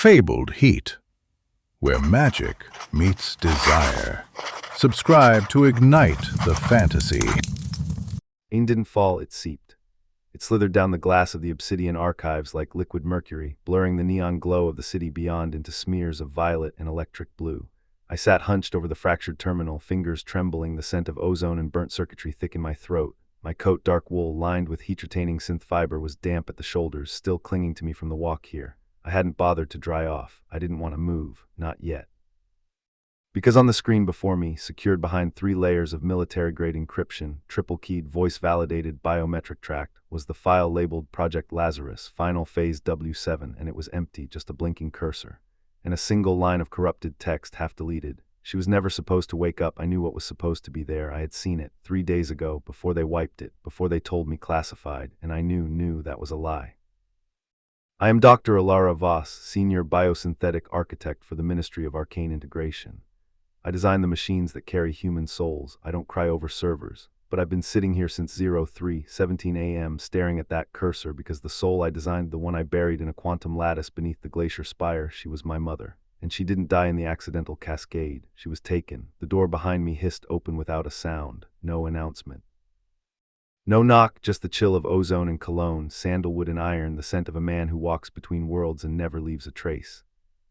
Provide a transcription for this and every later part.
Fabled Heat, where magic meets desire. Subscribe to ignite the fantasy. Rain didn't fall, it seeped. It slithered down the glass of the obsidian archives like liquid mercury, blurring the neon glow of the city beyond into smears of violet and electric blue. I sat hunched over the fractured terminal, fingers trembling, the scent of ozone and burnt circuitry thick in my throat. My coat, dark wool lined with heat-retaining synth fiber, was damp at the shoulders, still clinging to me from the walk here. I hadn't bothered to dry off. I didn't want to move, not yet. Because on the screen before me, secured behind 3 layers of military-grade encryption, triple-keyed, voice-validated biometric tract, was the file labeled Project Lazarus, Final Phase W7, and it was empty, just a blinking cursor. And a single line of corrupted text, half deleted. She was never supposed to wake up. I knew what was supposed to be there. I had seen it 3 days ago, before they wiped it, before they told me classified, and I knew that was a lie. I am Dr. Alara Voss, Senior Biosynthetic Architect for the Ministry of Arcane Integration. I design the machines that carry human souls. I don't cry over servers. But I've been sitting here since 03:17 a.m. staring at that cursor because the soul I designed, the one I buried in a quantum lattice beneath the glacier spire, she was my mother. And she didn't die in the accidental cascade. She was taken. The door behind me hissed open without a sound. No announcement. No knock, just the chill of ozone and cologne, sandalwood and iron, the scent of a man who walks between worlds and never leaves a trace.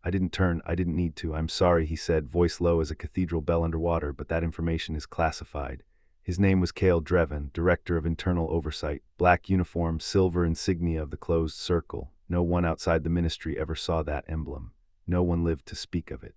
I didn't turn, I didn't need to. I'm sorry, he said, voice low as a cathedral bell underwater, but that information is classified. His name was Cale Dreven, Director of Internal Oversight, black uniform, silver insignia of the closed circle. No one outside the ministry ever saw that emblem. No one lived to speak of it.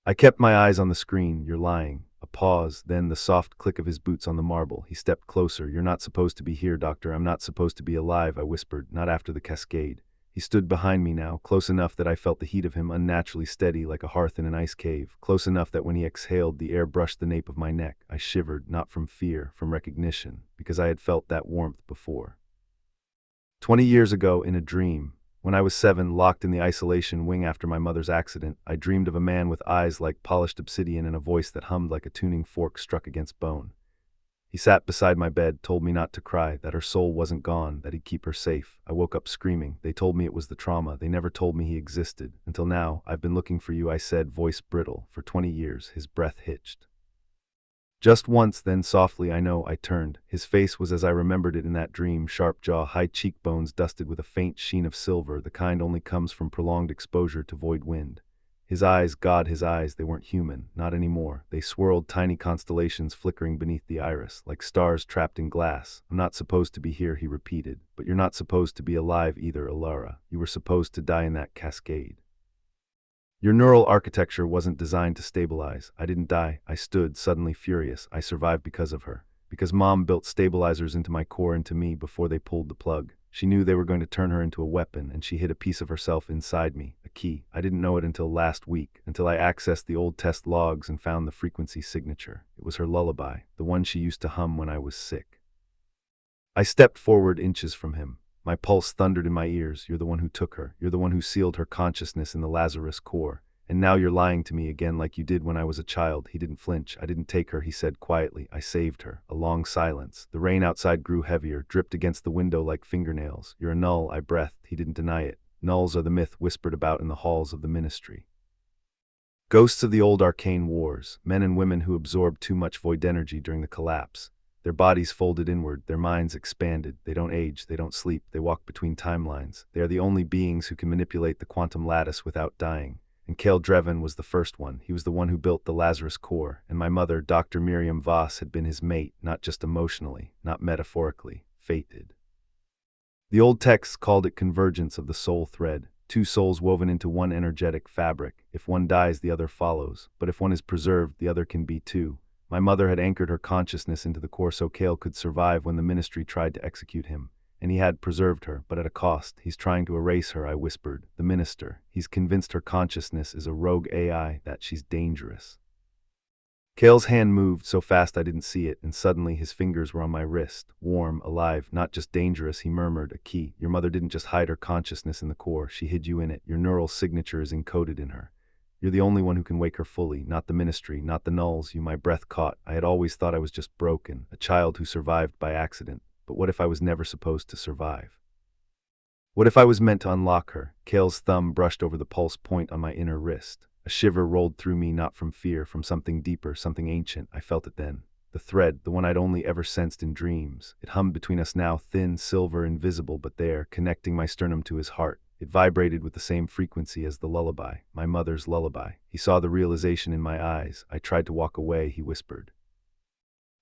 I kept my eyes on the screen. You're lying. A pause, then the soft click of his boots on the marble. He stepped closer. You're not supposed to be here, Doctor. I'm not supposed to be alive, I whispered. Not after the cascade. He stood behind me now, close enough that I felt the heat of him, unnaturally steady like a hearth in an ice cave, close enough that when he exhaled, the air brushed the nape of my neck. I shivered, not from fear, from recognition, because I had felt that warmth before. 20 years ago, in a dream, when I was 7, locked in the isolation wing after my mother's accident, I dreamed of a man with eyes like polished obsidian and a voice that hummed like a tuning fork struck against bone. He sat beside my bed, told me not to cry, that her soul wasn't gone, that he'd keep her safe. I woke up screaming. They told me it was the trauma. They never told me he existed. Until now, I've been looking for you, I said, voice brittle. For 20 years, his breath hitched. Just once, then softly, I know, I turned. His face was as I remembered it in that dream, sharp jaw, high cheekbones dusted with a faint sheen of silver, the kind only comes from prolonged exposure to void wind. His eyes, God, his eyes, they weren't human, not anymore. They swirled tiny constellations flickering beneath the iris, like stars trapped in glass. I'm not supposed to be here, he repeated. But you're not supposed to be alive either, Alara. You were supposed to die in that cascade. Your neural architecture wasn't designed to stabilize. I didn't die. I stood, suddenly furious. I survived because of her. Because Mom built stabilizers into my core, into me, before they pulled the plug. She knew they were going to turn her into a weapon, and she hid a piece of herself inside me, a key. I didn't know it until last week, until I accessed the old test logs and found the frequency signature. It was her lullaby, the one she used to hum when I was sick. I stepped forward inches from him. My pulse thundered in my ears. You're the one who took her. You're the one who sealed her consciousness in the Lazarus core. And now you're lying to me again like you did when I was a child. He didn't flinch. I didn't take her, he said quietly. I saved her. A long silence. The rain outside grew heavier, dripped against the window like fingernails. You're a null, I breathed. He didn't deny it. Nulls are the myth whispered about in the halls of the ministry. Ghosts of the old arcane wars, men and women who absorbed too much void energy during the collapse. Their bodies folded inward, their minds expanded. They don't age, they don't sleep, they walk between timelines. They are the only beings who can manipulate the quantum lattice without dying. And Cale Dreven was the first one. He was the one who built the Lazarus core, and my mother, Dr. Miriam Voss, had been his mate, not just emotionally, not metaphorically, fated. The old texts called it convergence of the soul thread, 2 souls woven into one energetic fabric. If one dies, the other follows, but if one is preserved, the other can be too. My mother had anchored her consciousness into the core so Cale could survive when the ministry tried to execute him. And he had preserved her, but at a cost. He's trying to erase her, I whispered. The minister. He's convinced her consciousness is a rogue AI, that she's dangerous. Cale's hand moved so fast I didn't see it, and suddenly his fingers were on my wrist. Warm, alive, not just dangerous, he murmured. A key. Your mother didn't just hide her consciousness in the core. She hid you in it. Your neural signature is encoded in her. You're the only one who can wake her fully, not the ministry, not the nulls. You, my breath caught. I had always thought I was just broken, a child who survived by accident. But what if I was never supposed to survive? What if I was meant to unlock her? Kale's thumb brushed over the pulse point on my inner wrist. A shiver rolled through me, not from fear, from something deeper, something ancient. I felt it then. The thread, the one I'd only ever sensed in dreams. It hummed between us now, thin, silver, invisible, but there, connecting my sternum to his heart. It vibrated with the same frequency as the lullaby, my mother's lullaby. He saw the realization in my eyes. I tried to walk away, he whispered.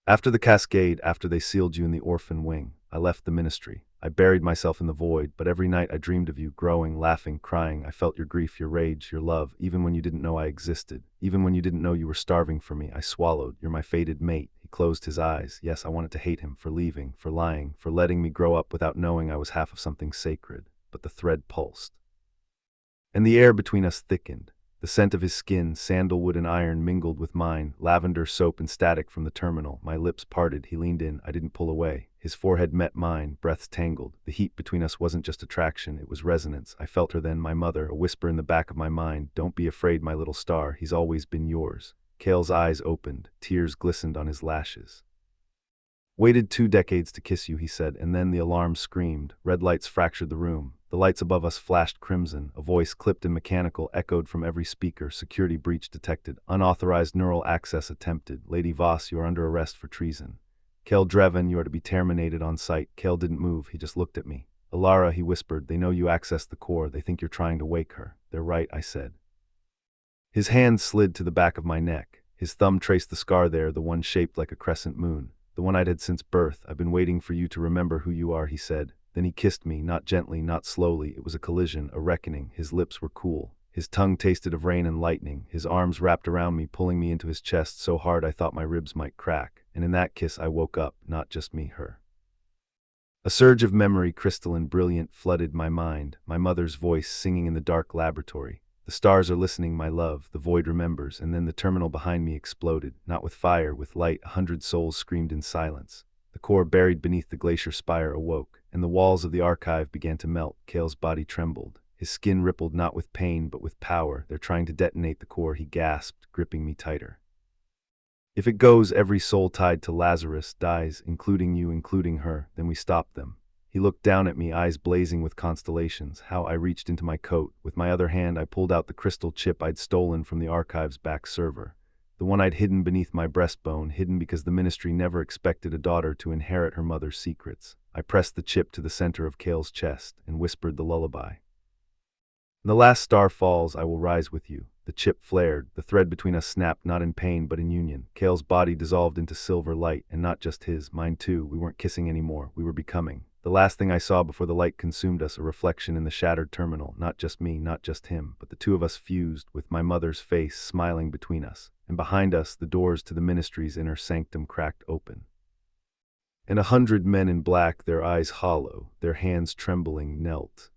After the cascade, after they sealed you in the orphan wing, I left the ministry. I buried myself in the void, but every night I dreamed of you, growing, laughing, crying. I felt your grief, your rage, your love, even when you didn't know I existed. Even when you didn't know you were starving for me, I swallowed. You're my fated mate. He closed his eyes. Yes, I wanted to hate him for leaving, for lying, for letting me grow up without knowing I was half of something sacred. But the thread pulsed. And the air between us thickened. The scent of his skin, sandalwood and iron, mingled with mine, lavender, soap, and static from the terminal. My lips parted. He leaned in. I didn't pull away. His forehead met mine, breaths tangled. The heat between us wasn't just attraction, it was resonance. I felt her then, my mother, a whisper in the back of my mind. Don't be afraid, my little star. He's always been yours. Kale's eyes opened. Tears glistened on his lashes. Waited 2 decades to kiss you, he said, and then the alarm screamed. Red lights fractured the room. The lights above us flashed crimson. A voice, clipped and mechanical, echoed from every speaker. Security breach detected. Unauthorized neural access attempted. Lady Voss, you are under arrest for treason. Kale Dreven, you are to be terminated on sight. Kale didn't move. He just looked at me. Alara, he whispered, they know you accessed the core. They think you're trying to wake her. They're right, I said. His hand slid to the back of my neck. His thumb traced the scar there, the one shaped like a crescent moon. The one I'd had since birth. I've been waiting for you to remember who you are, he said. Then he kissed me, not gently, not slowly. It was a collision, a reckoning. His lips were cool. His tongue tasted of rain and lightning. His arms wrapped around me, pulling me into his chest so hard I thought my ribs might crack. And in that kiss I woke up, not just me, her. A surge of memory, crystalline, brilliant, flooded my mind. My mother's voice singing in the dark laboratory. The stars are listening, my love. The void remembers. And then the terminal behind me exploded. Not with fire, with light. 100 souls screamed in silence. The core buried beneath the glacier spire awoke, and the walls of the archive began to melt. Kale's body trembled. His skin rippled not with pain, but with power. They're trying to detonate the core, he gasped, gripping me tighter. If it goes, every soul tied to Lazarus dies, including you, including her. Then we stop them. He looked down at me, eyes blazing with constellations. How I reached into my coat. With my other hand, I pulled out the crystal chip I'd stolen from the archive's back server. The one I'd hidden beneath my breastbone, hidden because the ministry never expected a daughter to inherit her mother's secrets. I pressed the chip to the center of Kale's chest and whispered the lullaby. When the last star falls, I will rise with you. The chip flared. The thread between us snapped, not in pain, but in union. Kale's body dissolved into silver light, and not just his, mine too. We weren't kissing anymore. We were becoming. The last thing I saw before the light consumed us, a reflection in the shattered terminal. Not just me, not just him, but the two of us fused, with my mother's face smiling between us. And behind us, the doors to the ministry's inner sanctum cracked open. And 100 men in black, their eyes hollow, their hands trembling, knelt.